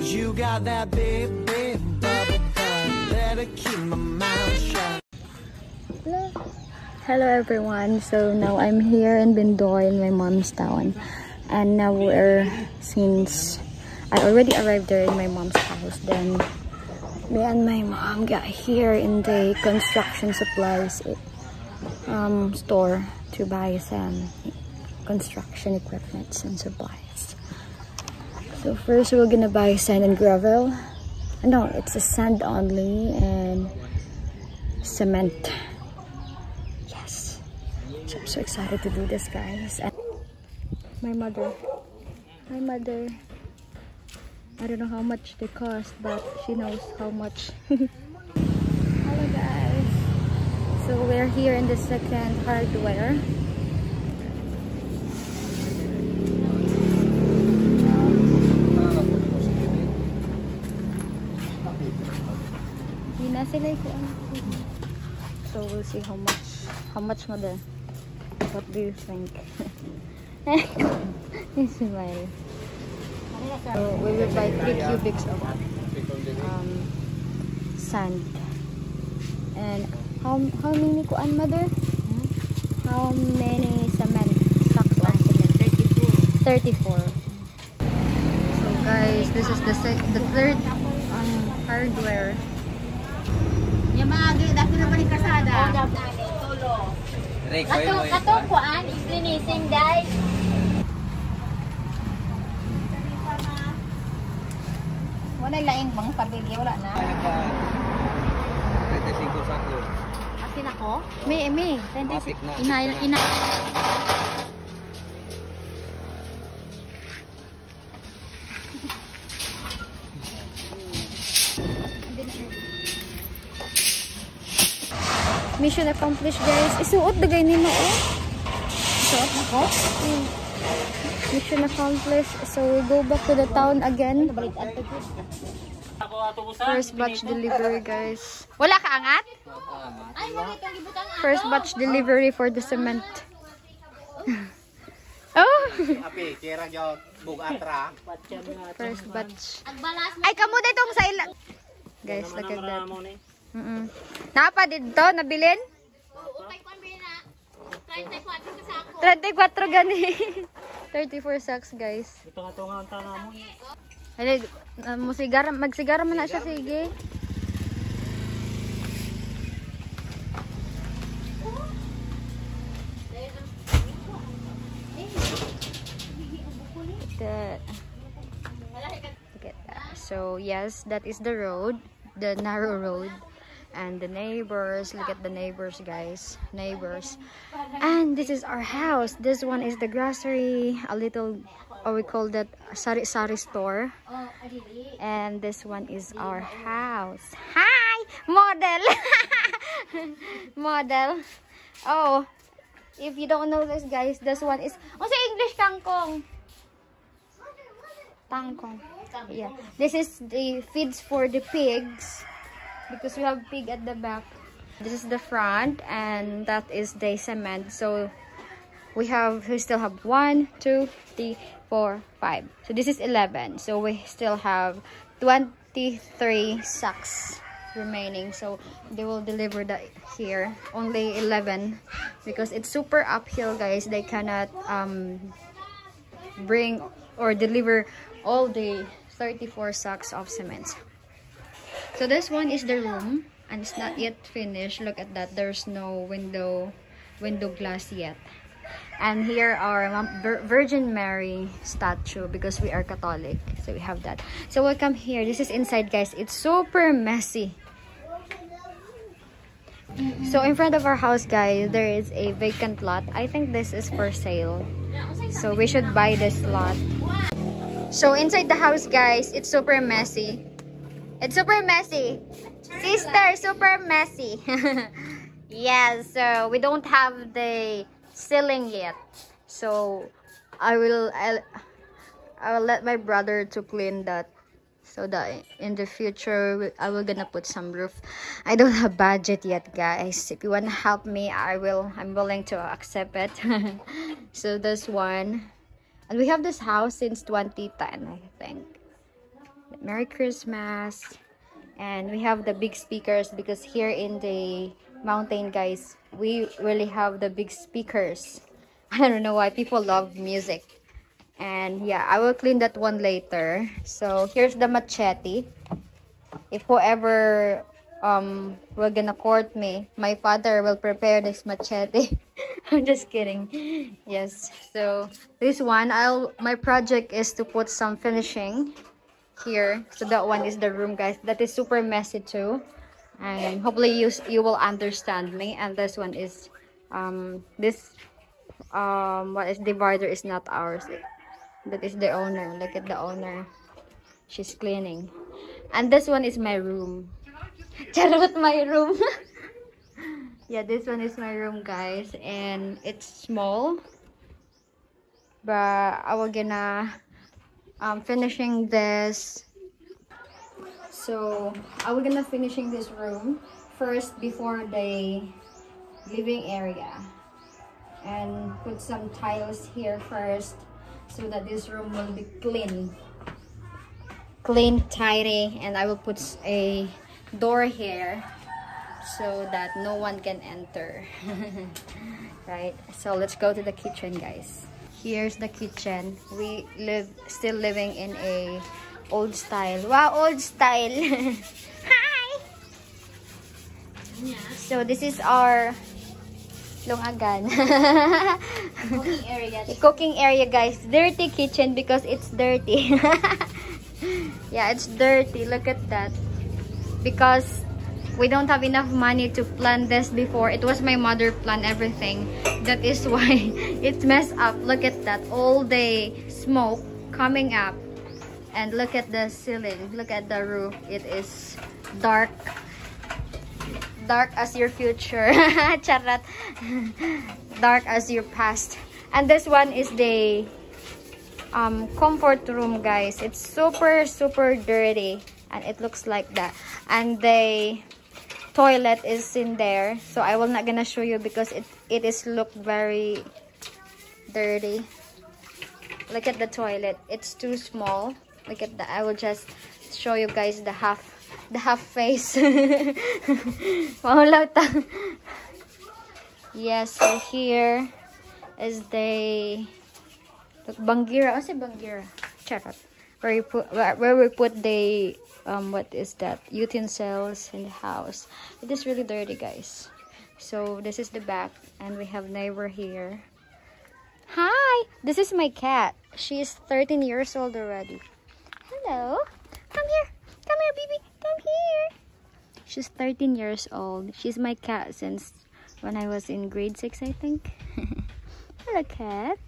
you got that big, big bubble butt. Better keep my mouth shut. Hello everyone. So now I'm here in Bindoy in my mom's town, and now since I already arrived there in my mom's house, then me and my mom got here in the construction supplies store to buy some construction equipment and supplies. So first we're gonna buy sand and gravel. No, it's a sand only and cement. Yes, so I'm so excited to do this, guys. And my mother, I don't know how much they cost, but she knows how much. Hello guys, so we're here in the second hardware. So we'll see how much mother. What do you think? Smile. So we will buy 3 cubics of sand. And how many kuan, mother? How many cement sacks of cement? 34. So guys, this is the third hardware. Yamagi, dati na balik kasada. Tulo. Katong kuan, finishing day. Wala laing bang pabili, wala na. 35 sako. Asin ako? Me. Ina. Mission accomplished, guys. Isuot dagay nimo, oh. Isuot ako? Mission accomplished. So we go back to the town again. First batch delivery, guys. Wala ka angat? First batch delivery for the cement. Oh! First batch. Ay, kamu ditong sa ila. Guys, look at that. Napa dito? Nabilin? 34 gani. 34 sacks, guys. Ito nga ang tanga mo. Magsigara man na siya, sige. Look at that. So yes, that is the road, the narrow road. And the neighbors, look at the neighbors, guys, neighbors. And this is our house. This one is the grocery, a little, or we call that sari-sari store. And this one is our house. Hi, model. Model. Oh, if you don't know this, guys, this one is, what's the English? Kangkong. Tangkong. Yeah, this is the feeds for the pigs, because we have pig at the back. This is the front, and that is the cement. So we still have 1, 2, 3, 4, 5. So this is 11. So we still have 23 sacks remaining. So they will deliver that here. Only 11 because it's super uphill, guys. They cannot bring or deliver all the 34 sacks of cement. So this one is the room, and it's not yet finished. Look at that. There's no window glass yet. And here are Virgin Mary statue, because we are Catholic, so we have that. So welcome here. This is inside, guys. It's super messy. So in front of our house, guys, there is a vacant lot. I think this is for sale, so we should buy this lot. So inside the house, guys, it's super messy. It's super messy. Sister, super messy. Yeah, so we don't have the ceiling yet. So I will let my brother to clean that, so that in the future I will gonna put some roof. I don't have budget yet, guys. If you wanna help me, I'm willing to accept it. So this one, and we have this house since 2010, I think. Merry Christmas. And we have the big speakers because here in the mountain, guys, we really have the big speakers. I don't know why people love music. And yeah, I will clean that one later. So here's the machete. If whoever will gonna court me, my father will prepare this machete. I'm just kidding. Yes. So this one, my project is to put some finishing here. So that one is the room, guys. That is super messy too. And hopefully you will understand me. And this one is this what is divider is not ours. That is the owner. Look at the owner. She's cleaning. And this one is my room. Charot, my room. Yeah, this one is my room, guys. And it's small. But I will gonna finishing this. So I will gonna finishing this room first before the living area. And put some tiles here first, so that this room will be clean, tidy. And I will put a door here so that no one can enter. Right, so let's go to the kitchen, guys. Here's the kitchen. We still living in a old style. Wow, old style. Hi. So this is our lungagan. Cooking area. The cooking area, guys. Dirty kitchen because it's dirty. Yeah, it's dirty. Look at that. Because we don't have enough money to plan this before. It was my mother plan everything. That is why it's messed up. Look at that. All the smoke coming up. And look at the ceiling. Look at the roof. It is dark. Dark as your future. Charat. Dark as your past. And this one is the comfort room, guys. It's super dirty, and it looks like that. And the toilet is in there, so I will not gonna show you because it is look very dirty. Look at the toilet. It's too small. Look at that. I will just show you guys the half face. Yes, so here is the bangira. Oh, say bangira. Charot. Where we put the what is that? Utensils in the house. It is really dirty, guys. So this is the back, and we have neighbor here. Hi, this is my cat. She is 13 years old already. Hello. Come here. Come here, baby. Come here. She's 13 years old. She's my cat since when I was in grade 6, I think. Hello, cat.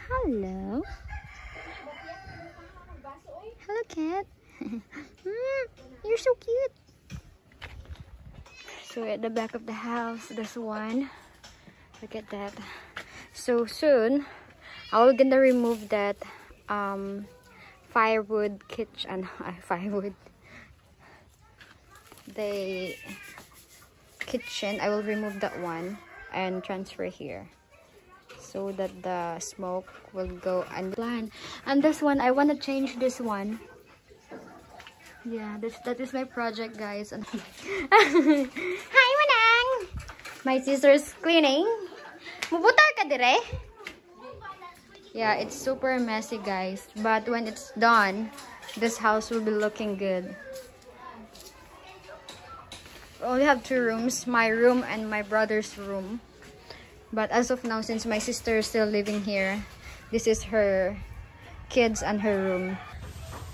Hello. Hello, cat. You're so cute. So at the back of the house, there's one. Look at that. So soon, I will gonna remove that firewood kitchen. Firewood. The kitchen, I will remove that one and transfer here, so that the smoke will go and plan. And this one, I want to change this one. Yeah, that is my project, guys. Hi, Manang! My sister's cleaning. Mubutar ka dire? Yeah, it's super messy, guys. But when it's done, this house will be looking good. We only have 2 rooms, my room and my brother's room. But as of now, since my sister is still living here, this is her kids and her room.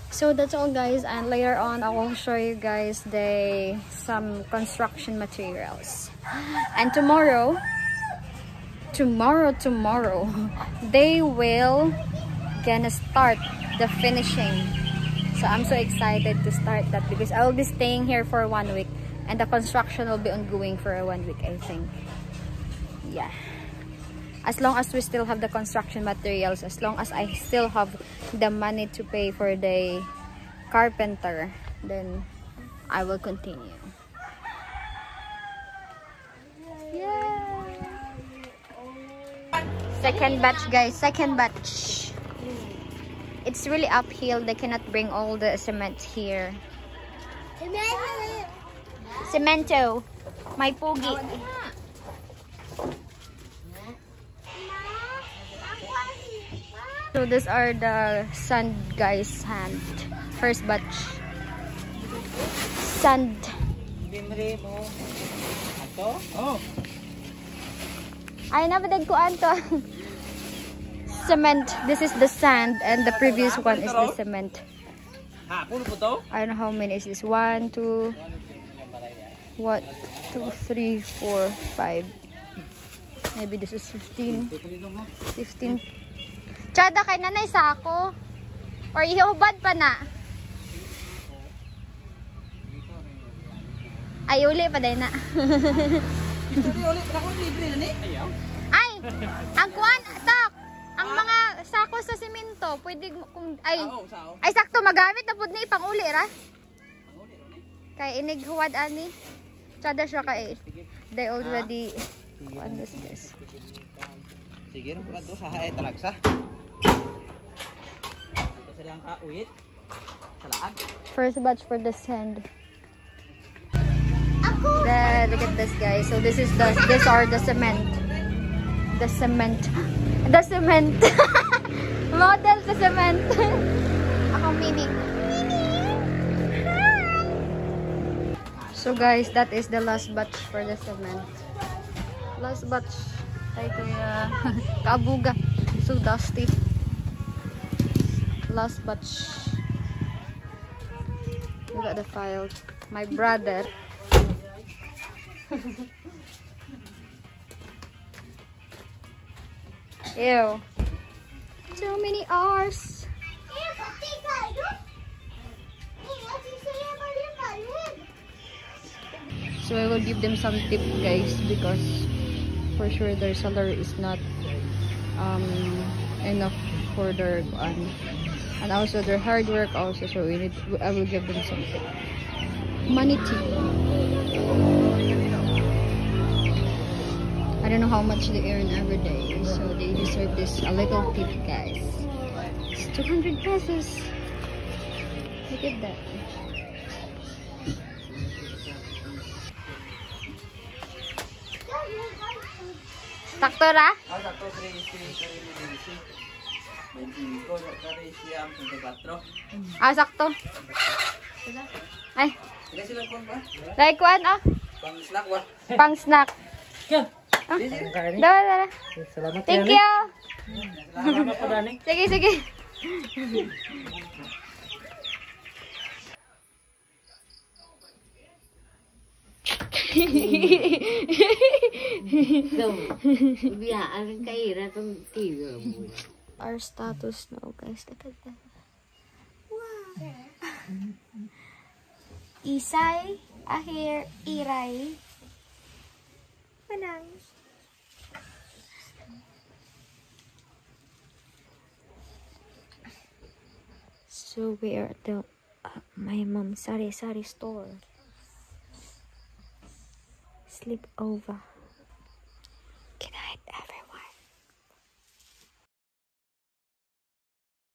So that's all, guys, and later on I will show you guys some construction materials. And tomorrow they will gonna start the finishing. So I'm so excited to start that because I will be staying here for 1 week, and the construction will be ongoing for 1 week, I think. Yeah, as long as we still have the construction materials, as long as I still have the money to pay for the carpenter, then I will continue. Yeah. Second batch, guys. Second batch. it's really uphill. They cannot bring all the cement here. Cemento. My pogi. So these are the sand, guys. Sand. First batch. Sand. Oh. Ay, nabadag ko anto. Cement. This is the sand and the previous one is the cement. I don't know how many is this. 1, 2, 3, 4, 5. Maybe this is 15. 15. Tsada kay nanay sa ako. Or ihubad pa na. Ay, uli pa day na. Ay, ang kuan, tak. Ang mga sako sa simento, pwede kung ay sakto magamit na pud ni pang uli ra. Kay inig huwad ani. Tsada siya kay. They already what is this? Sige, pura do sa hae talagsa. Ito silang kauwit. Salaan. First batch for the sand. Look at this, guys. So these are the cement. The cement. The cement. Model sa cement. Ako meaning. So guys, that is the last batch for the cement. Last batch. Ay kaya kaabuga. So dusty. Last batch. We got the file. My brother. Ew. So many R's. So I will give them some tip, guys, because for sure their salary is not enough for their and also their hard work also. So I will give them some tip. Money tip. I don't know how much they earn every day, so they deserve this a little tip, guys. It's 200 pesos. Look at that. Sakto ra? Sakto 3 sakto. Ay. Like one, Pang snack ba? Pang snack. Dala. Thank you. Sige, sige. Our status now, guys. Look at that. Wow. Isay, Ahir, Iray. Manang. So we are at the my mom's sari store. Sleep over.